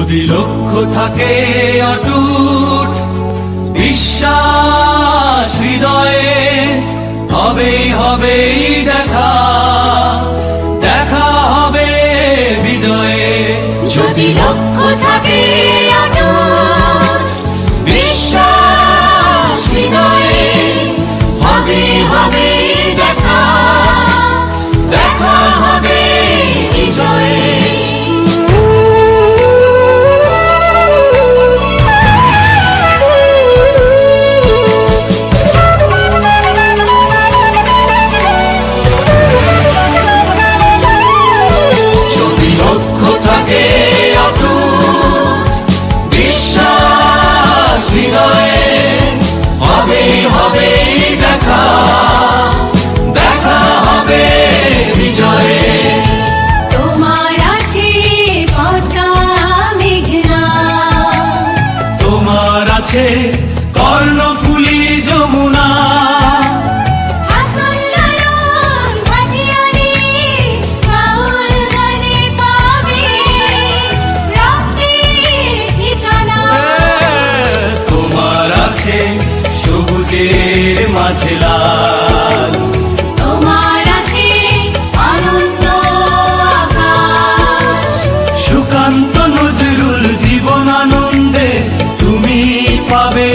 যদি লক্ষ্য থাকে অটুট বিশ্বাস হৃদয়ে, হবেই হবেই দেখা, দেখা হবে বিজয়ে। যদি লক্ষ্য থাকে অটুট বিশ্বাস হৃদয়ে, হবে হবে দেখা, দেখা হবে বিজয়ে। কর্ণফুলী যমুনা, তোমার আছে সবুজের মাঝে লাল, তোমার আছে অনন্ত আকাশ। সুকান্ত নজরুল জীবনানন্দে তুমি পাবে।